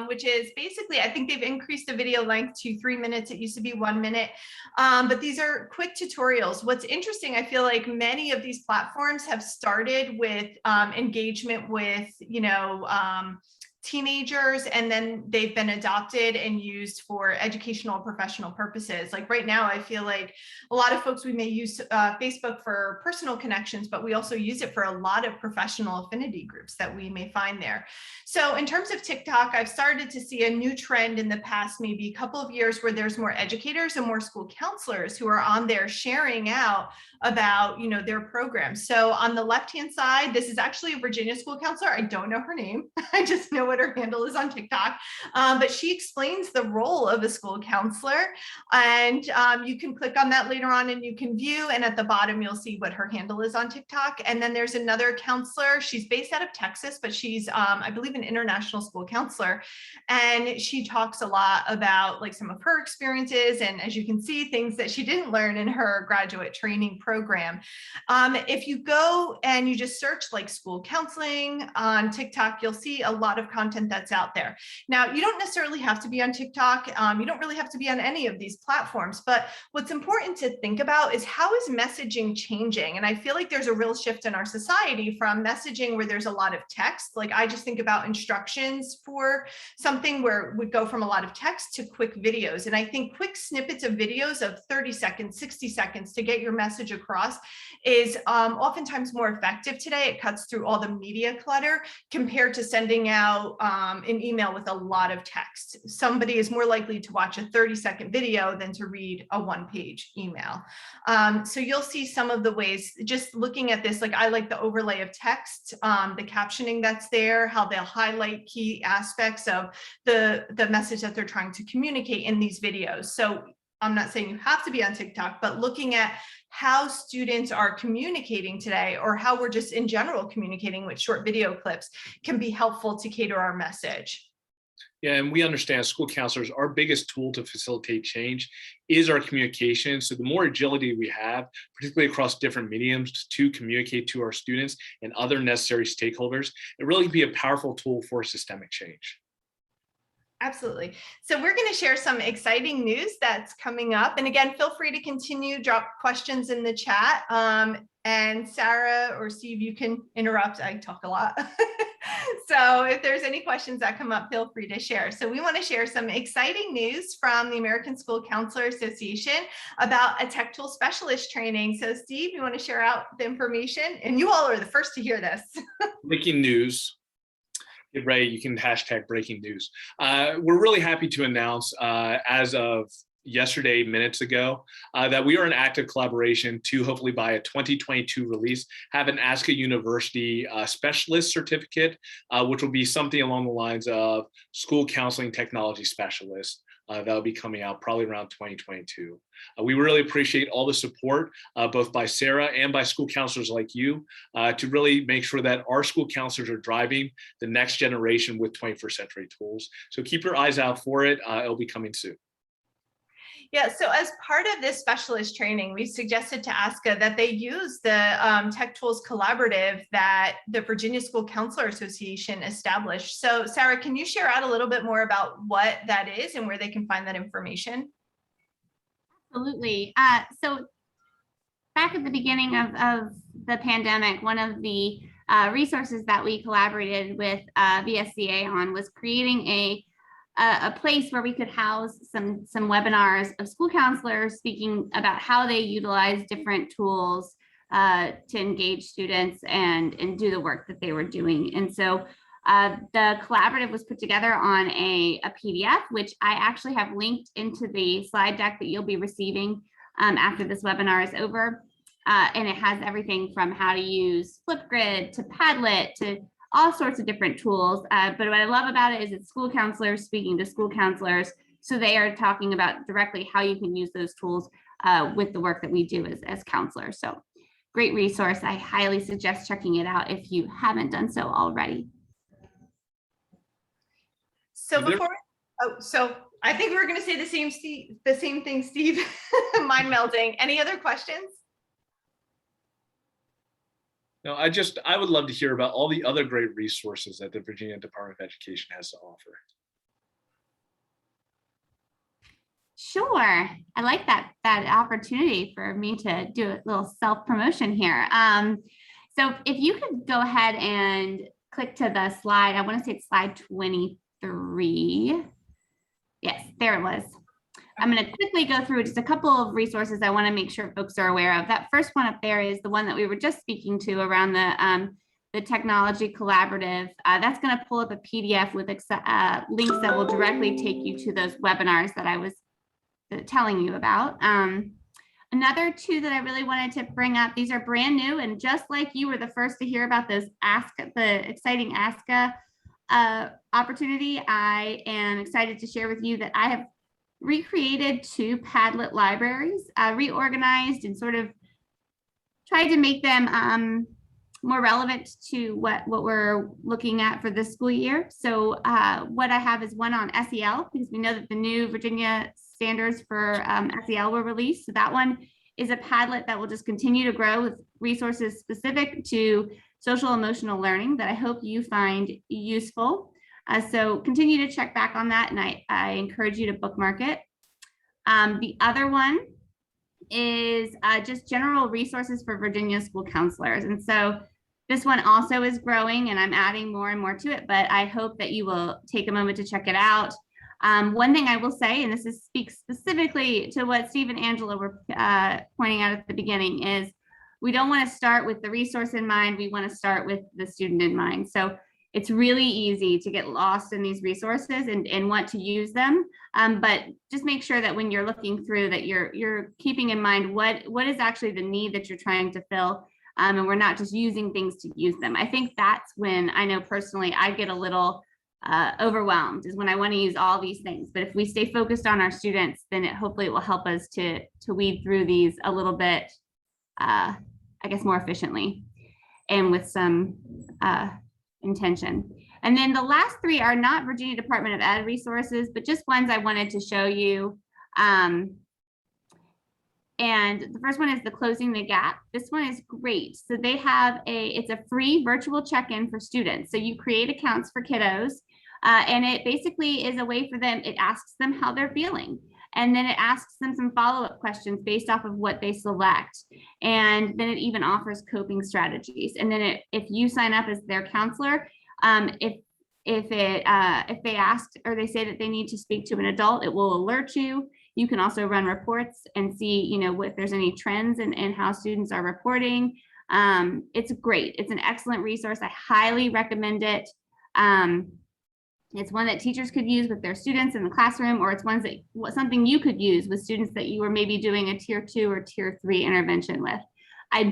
which is basically, I think they've increased the video length to 3 minutes. It used to be 1 minute, but these are quick tutorials. What's interesting, I feel like many of these platforms have started with engagement with, teenagers, and then they've been adopted and used for educational and professional purposes. Like right now, I feel like a lot of folks, we may use Facebook for personal connections, but we also use it for a lot of professional affinity groups that we may find there. So in terms of TikTok, I've started to see a new trend in the past maybe a couple of years where there's more educators and more school counselors who are on there sharing out about, you know, their programs. So on the left-hand side, this is actually a Virginia school counselor. I don't know her name. I just know what her handle is on TikTok. But she explains the role of a school counselor, and you can click on that later on and you can view, and at the bottom, you'll see what her handle is on TikTok. And then there's another counselor. She's based out of Texas, but she's, I believe, an international school counselor. And she talks a lot about like some of her experiences. And as you can see, things that she didn't learn in her graduate training program. If you go and you just search like school counseling on TikTok, you'll see a lot of content that's out there. Now, you don't necessarily have to be on TikTok. You don't really have to be on any of these platforms, but what's important to think about is how is messaging changing? And I feel like there's a real shift in our society from messaging where there's a lot of text. Like I just think about instructions for something where it would go from a lot of text to quick videos. And I think quick snippets of videos of 30 seconds, 60 seconds to get your message across is oftentimes more effective today. It cuts through all the media clutter compared to sending out an email with a lot of text. Somebody is more likely to watch a 30-second video than to read a one-page email. So you'll see some of the ways, just looking at this, like I like the overlay of text, the captioning that's there, how they'll highlight key aspects of the message that they're trying to communicate in these videos. So I'm not saying you have to be on TikTok, but looking at how students are communicating today, or how we're just in general communicating with short video clips, can be helpful to cater our message. Yeah, and we understand school counselors, our biggest tool to facilitate change is our communication. So the more agility we have, particularly across different mediums, to communicate to our students and other necessary stakeholders, it really can be a powerful tool for systemic change. Absolutely. So we're going to share some exciting news that's coming up. And again, feel free to continue, drop questions in the chat. And Sarah or Steve, you can interrupt. I talk a lot. So if there's any questions that come up, feel free to share. So we want to share some exciting news from the American School Counselor Association about a tech tool specialist training. So Steve, you want to share out the information? And you all are the first to hear this. Breaking news. Get ready, you can hashtag breaking news. We're really happy to announce as of yesterday, minutes ago, that we are in active collaboration to hopefully by a 2022 release, have an Ask a University specialist certificate, which will be something along the lines of school counseling technology specialist. That'll be coming out probably around 2022. We really appreciate all the support, both by Sarah and by school counselors like you, to really make sure that our school counselors are driving the next generation with 21st century tools. So keep your eyes out for it. It'll be coming soon. Yeah, so as part of this specialist training, we suggested to ASCA that they use the Tech Tools Collaborative that the Virginia School Counselor Association established. So Sarah, can you share out a little bit more about what that is and where they can find that information? Absolutely. So back at the beginning of the pandemic, one of the resources that we collaborated with VSCA on was creating a place where we could house some webinars of school counselors speaking about how they utilize different tools to engage students and do the work that they were doing. And so the collaborative was put together on a PDF, which I actually have linked into the slide deck that you'll be receiving after this webinar is over. And it has everything from how to use Flipgrid to Padlet to all sorts of different tools. But what I love about it is it's school counselors speaking to school counselors. So they are talking about directly how you can use those tools with the work that we do as counselors. So great resource. I highly suggest checking it out if you haven't done so already. So before, so I think we were going to say the same thing, Steve. Mind melding. Any other questions? No, I would love to hear about all the other great resources that the Virginia Department of Education has to offer. Sure, I like that opportunity for me to do a little self-promotion here. So if you could go ahead and click to the slide. I want to say it's slide 23. Yes, there it was. I'm going to quickly go through just a couple of resources I want to make sure folks are aware of. That first one up there is the one that we were just speaking to around the technology collaborative. That's going to pull up a PDF with links that will directly take you to those webinars that I was telling you about. Another two that I really wanted to bring up, these are brand new, and just like you were the first to hear about this the exciting ASCA opportunity, I am excited to share with you that I have recreated 2 Padlet libraries, reorganized and sort of tried to make them more relevant to what we're looking at for this school year. So what I have is one on SEL, because we know that the new Virginia standards for SEL were released. So that one is a Padlet that will just continue to grow with resources specific to social emotional learning that I hope you find useful. So continue to check back on that, and I encourage you to bookmark it. The other one is just general resources for Virginia school counselors. And so this one also is growing, and I'm adding more and more to it, but I hope that you will take a moment to check it out. One thing I will say, and this speaks specifically to what Steve and Angela were pointing out at the beginning, is we don't want to start with the resource in mind. We want to start with the student in mind. So it's really easy to get lost in these resources and want to use them. But just make sure that when you're looking through that you're keeping in mind what is actually the need that you're trying to fill. And we're not just using things to use them. I think that's when I know personally I get a little overwhelmed, is when I want to use all these things. But if we stay focused on our students, then hopefully it will help us to weed through these a little bit, I guess, more efficiently and with some intention. And then the last 3 are not Virginia Department of Ed resources, but just ones I wanted to show you. And the first one is the Closing the Gap. This one is great. So they have it's a free virtual check-in for students. So you create accounts for kiddos, and it basically is a way for them, it asks them how they're feeling. And then it asks them some follow-up questions based off of what they select. And then it even offers coping strategies. And then if you sign up as their counselor, if they ask or they say that they need to speak to an adult, it will alert you. You can also run reports and see, if there's any trends in how students are reporting. It's great. It's an excellent resource. I highly recommend it. It's one that teachers could use with their students in the classroom, or it's something you could use with students that you were maybe doing a tier 2 or tier 3 intervention with. I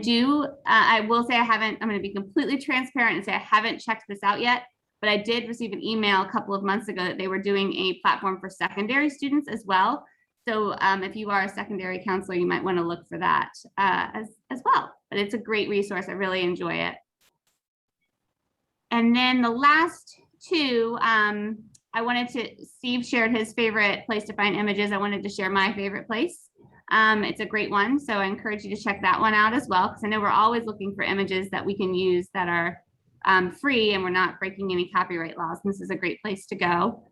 will say I'm going to be completely transparent and say I haven't checked this out yet, but I did receive an email a couple of months ago that they were doing a platform for secondary students as well. So if you are a secondary counselor, you might want to look for that as well. But it's a great resource. I really enjoy it. And then the last 2, Steve shared his favorite place to find images. I wanted to share my favorite place. It's a great one. So I encourage you to check that one out as well, because I know we're always looking for images that we can use that are free and we're not breaking any copyright laws. And this is a great place to go.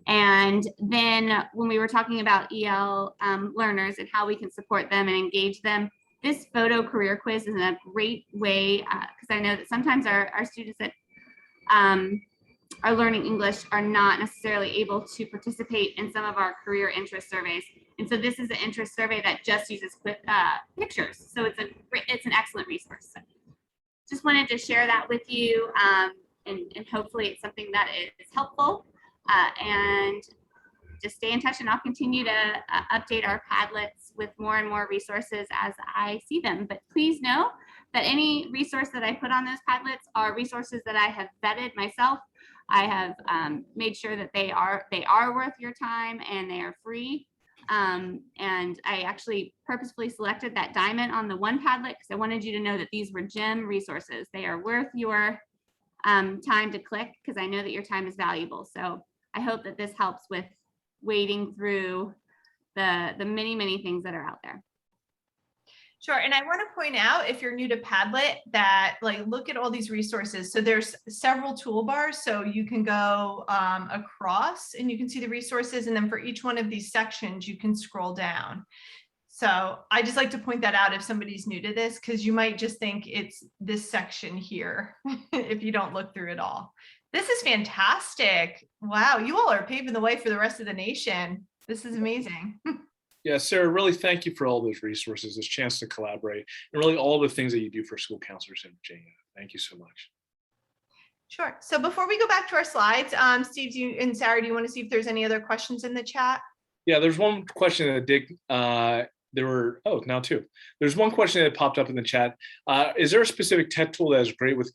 And then when we were talking about EL learners and how we can support them and engage them, this photo career quiz is a great way, because I know that sometimes our students that are learning English are not necessarily able to participate in some of our career interest surveys. And so this is an interest survey that just uses pictures. So it's an excellent resource. So just wanted to share that with you, and hopefully it's something that is helpful. And just stay in touch, and I'll continue to update our Padlets with more and more resources as I see them. But please know that any resource that I put on those Padlets are resources that I have vetted myself. I have made sure that they are worth your time and they are free. And I actually purposefully selected that diamond on the one Padlet because I wanted you to know that these were gem resources. They are worth your time to click, because I know that your time is valuable. So I hope that this helps with wading through the many, many things that are out there. Sure. And I want to point out, if you're new to Padlet, that look at all these resources. So there's several toolbars. So you can go across and you can see the resources. And then for each one of these sections, you can scroll down. So I just like to point that out if somebody's new to this, because you might just think it's this section here if you don't look through it all. This is fantastic. Wow, you all are paving the way for the rest of the nation. This is amazing. Yeah, Sarah, really thank you for all those resources, this chance to collaborate, and really all the things that you do for school counselors in Virginia. Thank you so much. Sure. So before we go back to our slides, Steve, and Sarah, do you want to see if there's any other questions in the chat? Yeah, there's one question that now two. There's one question that popped up in the chat. Is there a specific tech tool that is great with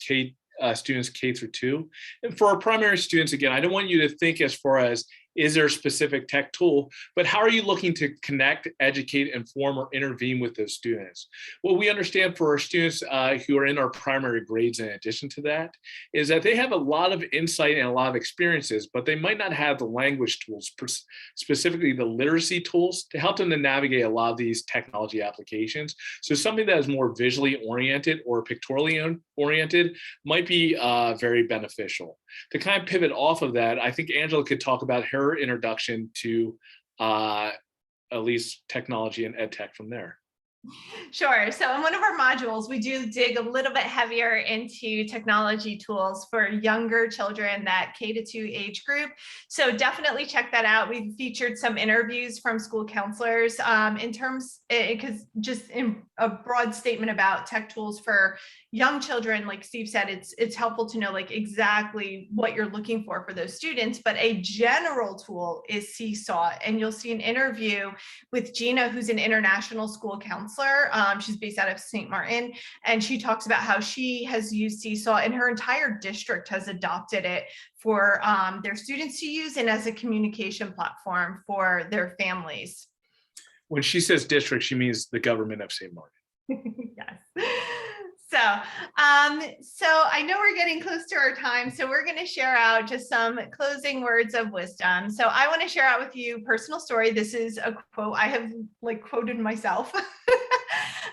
students K through 2? And for our primary students, again, I don't want you to think as far as, is there a specific tech tool, but how are you looking to connect, educate, inform, or intervene with those students? What we understand for our students who are in our primary grades, in addition to that, is that they have a lot of insight and a lot of experiences, but they might not have the language tools, specifically the literacy tools, to help them to navigate a lot of these technology applications. So something that is more visually oriented or pictorially oriented might be very beneficial. To kind of pivot off of that, I think Angela could talk about her introduction to at least technology and ed tech from there. Sure. So in one of our modules, we do dig a little bit heavier into technology tools for younger children, that K-2 age group. So definitely check that out. We've featured some interviews from school counselors in terms, because just in a broad statement about tech tools for young children, like Steve said, it's helpful to know like exactly what you're looking for those students. But a general tool is Seesaw, and you'll see an interview with Gina, who's an international school counselor. She's based out of St. Martin, and she talks about how she has used Seesaw and her entire district has adopted it for their students to use and as a communication platform for their families. When she says district, she means the government of St. Martin. Yes. So I know we're getting close to our time, so we're going to share out just some closing words of wisdom. So I want to share out with you a personal story. This is a quote I have quoted myself.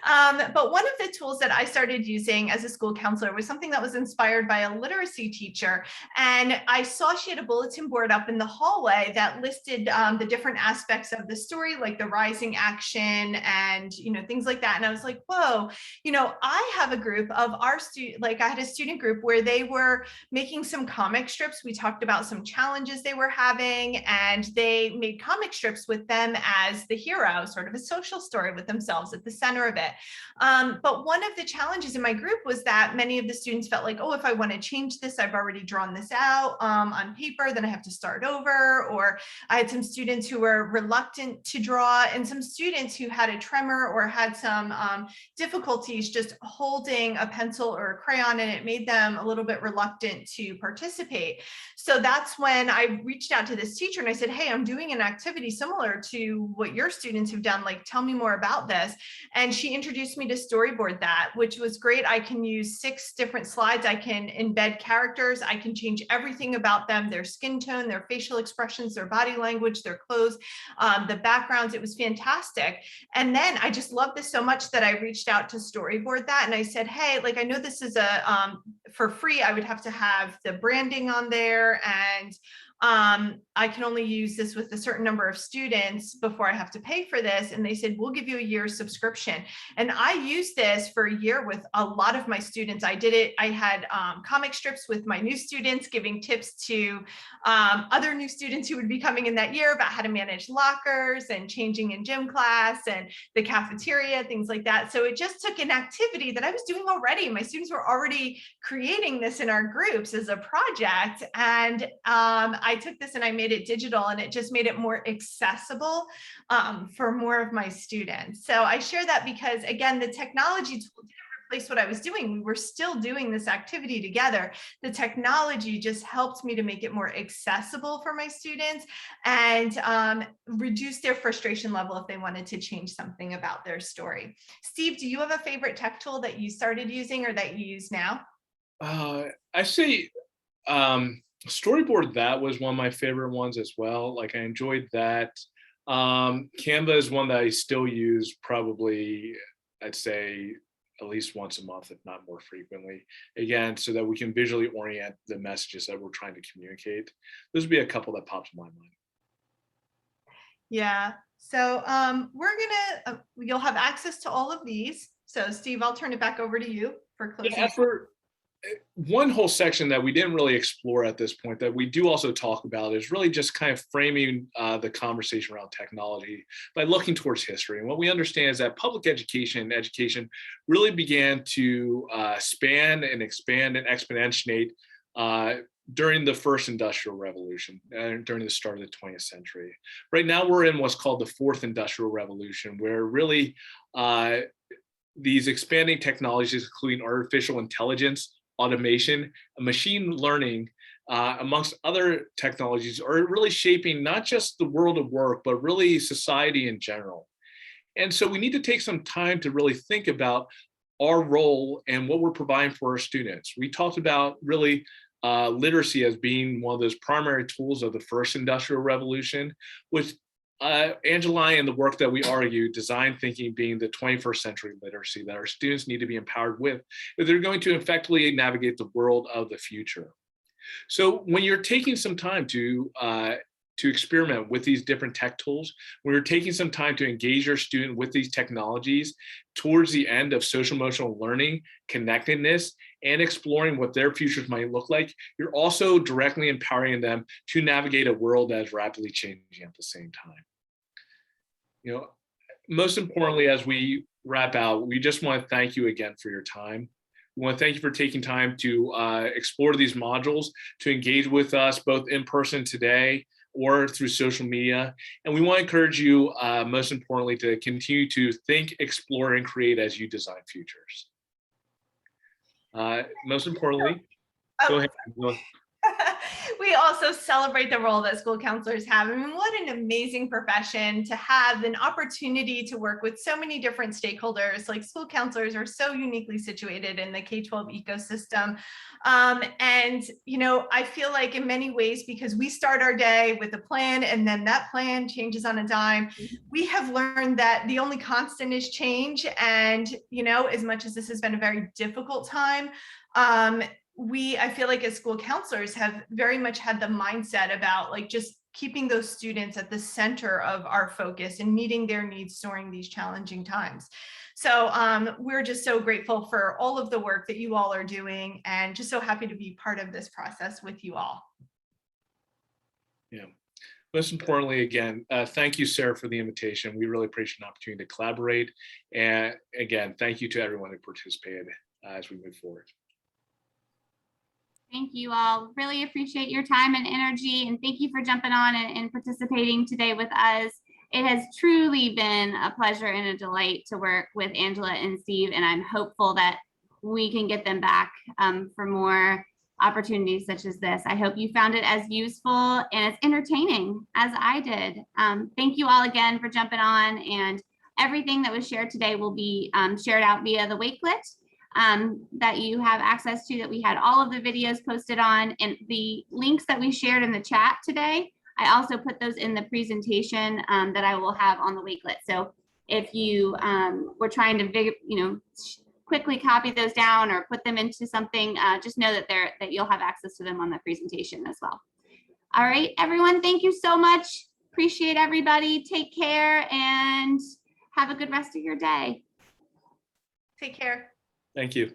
But one of the tools that I started using as a school counselor was something that was inspired by a literacy teacher. And I saw she had a bulletin board up in the hallway that listed the different aspects of the story, like the rising action and, things like that. And I was like, whoa, I have a group of our I had a student group where they were making some comic strips. We talked about some challenges they were having, and they made comic strips with them as the hero, sort of a social story with themselves at the center of it. But one of the challenges in my group was that many of the students felt like, oh, if I want to change this, I've already drawn this out on paper, then I have to start over. Or I had some students who were reluctant to draw, and some students who had a tremor or had some difficulties just holding a pencil or a crayon, and it made them a little bit reluctant to participate. So that's when I reached out to this teacher and I said, hey, I'm doing an activity similar to what your students have done. Tell me more about this. And she introduced me to Storyboard that, which was great. I can use 6 different slides. I can embed characters. I can change everything about them, their skin tone, their facial expressions, their body language, their clothes, the backgrounds. It was fantastic. And then I just loved this so much that I reached out to Storyboard that. And I said, hey, I know this is for free. I would have to have the branding on there, and I can only use this with a certain number of students before I have to pay for this. And they said, we'll give you a year's subscription. And I used this for a year with a lot of my students. I did it. I had comic strips with my new students, giving tips to other new students who would be coming in that year about how to manage lockers and changing in gym class and the cafeteria, things like that. So it just took an activity that I was doing already. My students were already creating this in our groups as a project. And I took this and I made it digital, and it just made it more accessible for more of my students. So I share that because, again, the technology tool didn't replace what I was doing. We were still doing this activity together. The technology just helped me to make it more accessible for my students and reduce their frustration level if they wanted to change something about their story. Steve, do you have a favorite tech tool that you started using or that you use now? I say Storyboard, that was one of my favorite ones as well. I enjoyed that. Canva is one that I still use probably, I'd say, at least once a month, if not more frequently. Again, so that we can visually orient the messages that we're trying to communicate. Those would be a couple that popped in my mind. Yeah. So you'll have access to all of these. So Steve, I'll turn it back over to you for closing. Yeah, for one whole section that we didn't really explore at this point that we do also talk about is really just kind of framing the conversation around technology by looking towards history. And what we understand is that public education really began to span and expand and exponentiate during the first industrial revolution, during the start of the 20th century. Right now we're in what's called the fourth industrial revolution, where really these expanding technologies, including artificial intelligence, automation, and machine learning, amongst other technologies, are really shaping not just the world of work, but really society in general. And so we need to take some time to really think about our role and what we're providing for our students. We talked about really literacy as being one of those primary tools of the first industrial revolution, with Angela and the work that we argue, design thinking being the 21st century literacy that our students need to be empowered with if they're going to effectively navigate the world of the future. So when you're taking some time to experiment with these different tech tools, when you're taking some time to engage your student with these technologies towards the end of social emotional learning, connectedness, and exploring what their futures might look like, you're also directly empowering them to navigate a world that is rapidly changing at the same time. You know, most importantly, as we wrap out, we just want to thank you again for your time. We want to thank you for taking time to explore these modules, to engage with us both in person today or through social media. And we want to encourage you, most importantly, to continue to think, explore, and create as you design futures. Most importantly, go ahead. We also celebrate the role that school counselors have. I mean, what an amazing profession to have an opportunity to work with so many different stakeholders. Like, school counselors are so uniquely situated in the K-12 ecosystem. And, you know, I feel like in many ways, because we start our day with a plan and then that plan changes on a dime, we have learned that the only constant is change. And, you know, as much as this has been a very difficult time, I feel like as school counselors have very much had the mindset about like just keeping those students at the center of our focus and meeting their needs during these challenging times. So we're just so grateful for all of the work that you all are doing and just so happy to be part of this process with you all. Yeah. Most importantly, again, thank you, Sarah, for the invitation. We really appreciate an opportunity to collaborate. And again, thank you to everyone who participated as we move forward. Thank you all. Really appreciate your time and energy, and thank you for jumping on and participating today with us. It has truly been a pleasure and a delight to work with Angela and Steve, and I'm hopeful that we can get them back for more opportunities such as this. I hope you found it as useful and as entertaining as I did. Thank you all again for jumping on, and everything that was shared today will be shared out via the Wakelet that you have access to, that we had all of the videos posted on, and the links that we shared in the chat today. I also put those in the presentation that I will have on the Wakelet. So if you were trying to, quickly copy those down or put them into something, just know that you'll have access to them on the presentation as well. All right, everyone, thank you so much. Appreciate everybody. Take care and have a good rest of your day. Take care. Thank you.